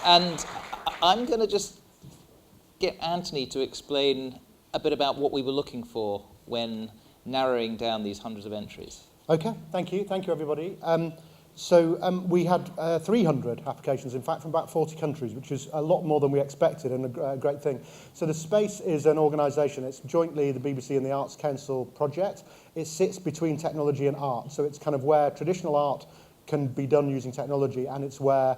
And I'm going to just get Anthony to explain a bit about what we were looking for when narrowing down these hundreds of entries. Okay, thank you. Thank you, everybody. We had 300 applications, in fact, from about 40 countries, which is a lot more than we expected and a great thing. So the Space is an organisation. It's jointly the BBC and the Arts Council project. It sits between technology and art. So it's kind of where traditional art can be done using technology, and it's where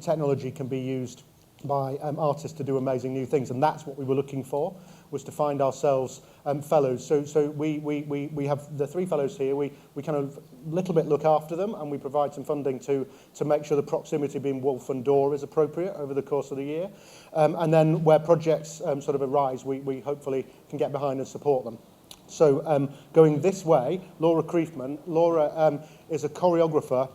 technology can be used by artists to do amazing new things. And that's what we were looking for, was to find ourselves fellows. So we have the 3 fellows here. We kind of little bit look after them, and we provide some funding to make sure the proximity between Wolf and Door is appropriate over the course of the year. And then where projects sort of arise, we hopefully can get behind and support them. So going this way, Laura Kriefman. Laura is a choreographer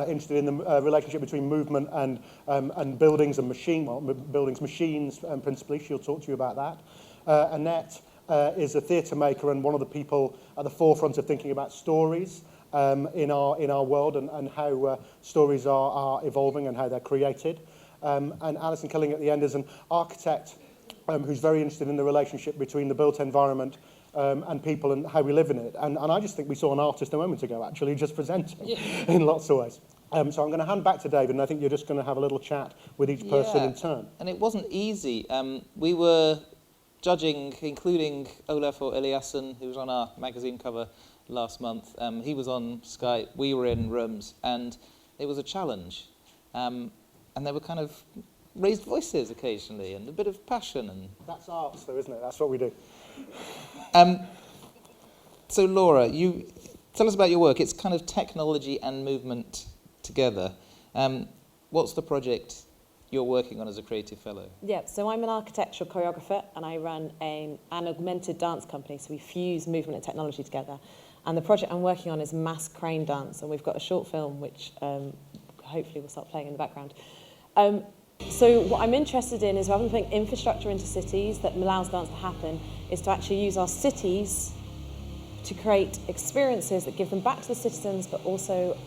interested in the relationship between movement and buildings and machines principally. She'll talk to you about that. Annette is a theatre maker and one of the people at the forefront of thinking about stories in our world and how stories are evolving and how they're created. And Alison Culling at the end is an architect who's very interested in the relationship between the built environment and people and how we live in it. And I just think we saw an artist a moment ago, actually, just presenting in lots of ways. So I'm going to hand back to David, and I think you're just going to have a little chat with each person in turn. And it wasn't easy. We were judging, including Olafur Eliasson, who was on our magazine cover last month. He was on Skype, we were in rooms, and it was a challenge. And there were kind of raised voices occasionally, and a bit of passion. And that's arts, though, isn't it? That's what we do. So Laura, you tell us about your work. It's kind of technology and movement together. What's the project you're working on as a creative fellow? Yeah, so I'm an architectural choreographer and I run an augmented dance company, so we fuse movement and technology together. And the project I'm working on is mass crane dance, and we've got a short film which hopefully will start playing in the background. So what I'm interested in is, rather than putting infrastructure into cities that allows dance to happen, is to actually use our cities to create experiences that give them back to the citizens, but also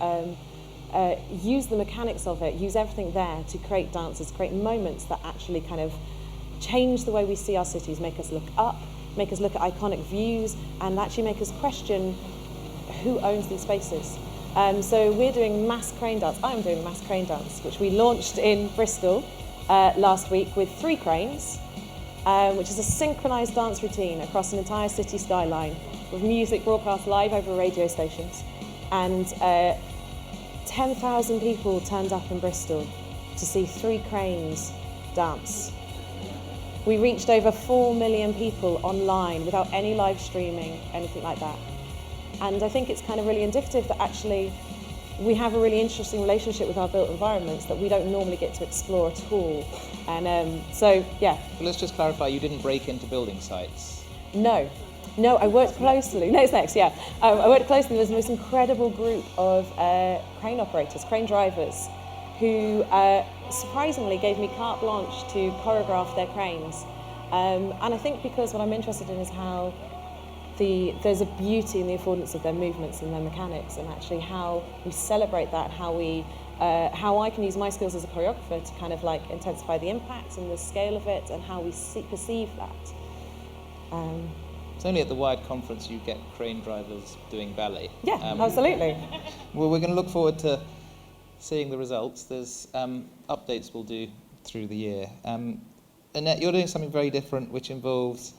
use the mechanics of it, use everything there to create dances, create moments that actually kind of change the way we see our cities, make us look up, make us look at iconic views, and actually make us question who owns these spaces. So we're doing mass crane dance. I'm doing mass crane dance, which we launched in Bristol last week with 3 cranes, which is a synchronised dance routine across an entire city skyline with music broadcast live over radio stations. And 10,000 people turned up in Bristol to see 3 cranes dance. We reached over 4 million people online without any live streaming, anything like that. And I think it's kind of really indicative that actually we have a really interesting relationship with our built environments that we don't normally get to explore at all. And so, yeah. Let's just clarify, you didn't break into building sites? No, I worked closely. No, it's next, yeah. I worked closely with the most incredible group of crane operators, crane drivers, who surprisingly gave me carte blanche to choreograph their cranes. And I think because what I'm interested in is how there's a beauty in the affordance of their movements and their mechanics, and actually how we celebrate that, how I can use my skills as a choreographer to kind of like intensify the impact and the scale of it, and how we perceive that. It's only at the Wired conference you get crane drivers doing ballet. Yeah, absolutely. Well, we're going to look forward to seeing the results. There's updates we'll do through the year. Annette, you're doing something very different, which involves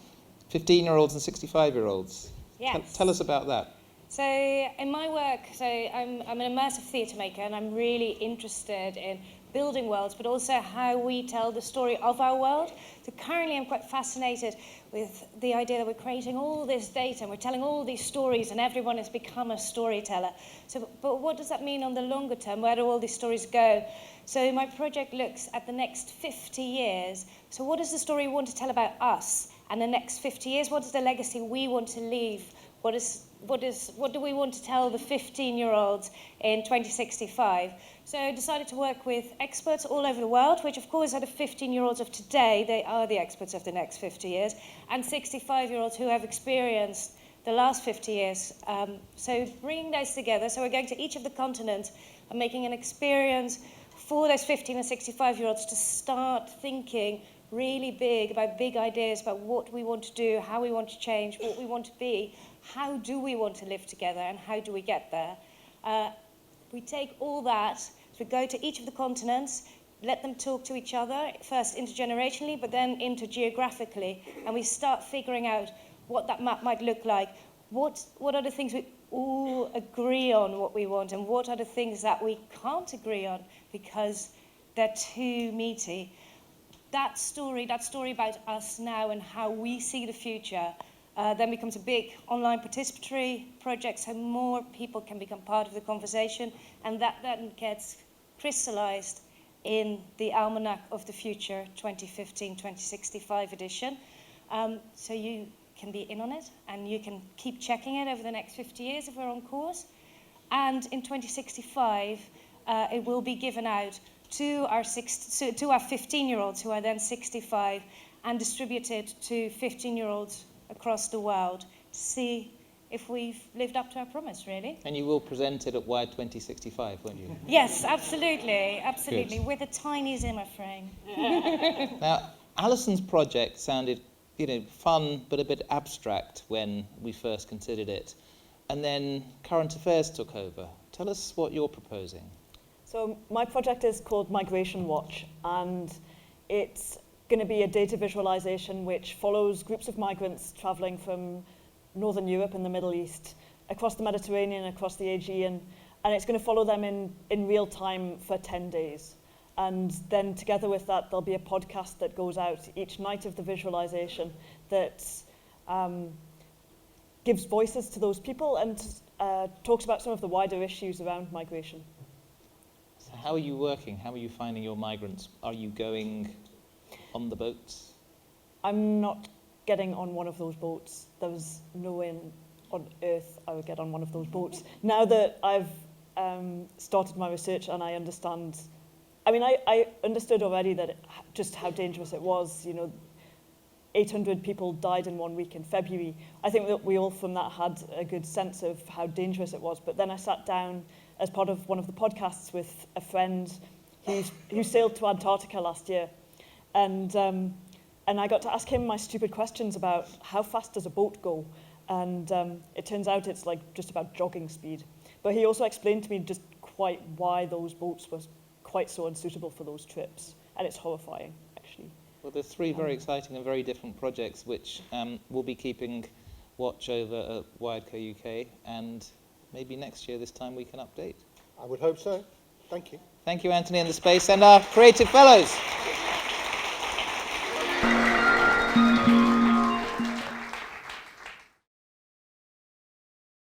15-year-olds and 65-year-olds. Yes. Tell us about that. So in my work, I'm an immersive theatre maker, and I'm really interested in building worlds, but also how we tell the story of our world. So currently I'm quite fascinated with the idea that we're creating all this data and we're telling all these stories, and everyone has become a storyteller. So, but what does that mean on the longer term? Where do all these stories go? So my project looks at the next 50 years. So what is the story we want to tell about us? And the next 50 years, what is the legacy we want to leave? What is what do we want to tell the 15-year-olds in 2065? So I decided to work with experts all over the world, which of course are the 15-year-olds of today. They are the experts of the next 50 years, and 65-year-olds who have experienced the last 50 years. So bringing those together, so we're going to each of the continents and making an experience for those 15 and 65-year-olds to start thinking really big about big ideas about what we want to do, how we want to change, what we want to be, how do we want to live together, and how do we get there. We take all that, so we go to each of the continents, let them talk to each other, first intergenerationally, but then intergeographically, and we start figuring out what that map might look like. What are the things we all agree on what we want, and what are the things that we can't agree on because they're too meaty? That story about us now and how we see the future then becomes a big online participatory project, so more people can become part of the conversation, and that then gets crystallized in the Almanac of the Future 2015-2065 edition. So you can be in on it, and you can keep checking it over the next 50 years if we're on course. And in 2065, it will be given out to our 15-year-olds who are then 65, and distributed to 15-year-olds across the world to see if we've lived up to our promise, really. And you will present it at Wired 2065, won't you? Yes, absolutely, Good. with a tiny Zimmer frame. Now, Alison's project sounded, fun but a bit abstract when we first considered it. And then current affairs took over. Tell us what you're proposing. So my project is called Migration Watch, and it's going to be a data visualization which follows groups of migrants traveling from Northern Europe and the Middle East, across the Mediterranean, across the Aegean, and it's going to follow them in real time for 10 days. And then together with that, there'll be a podcast that goes out each night of the visualization that gives voices to those people and talks about some of the wider issues around migration. So how are you working? How are you finding your migrants? Are you going on the boats? I'm not getting on one of those boats. There was no way on earth I would get on one of those boats. Now that I've started my research and I understand, I understood already that just how dangerous it was. 800 people died in 1 week in February. I think that we all from that had a good sense of how dangerous it was. But then I sat down as part of one of the podcasts with a friend who sailed to Antarctica last year. And I got to ask him my stupid questions about how fast does a boat go? And it turns out it's like just about jogging speed. But he also explained to me just quite why those boats were quite so unsuitable for those trips. And it's horrifying, actually. Well, there's three very exciting and very different projects which we'll be keeping watch over at Wiredco UK, and maybe next year this time we can update. I would hope so. Thank you. Thank you, Anthony and the Space, and our creative fellows.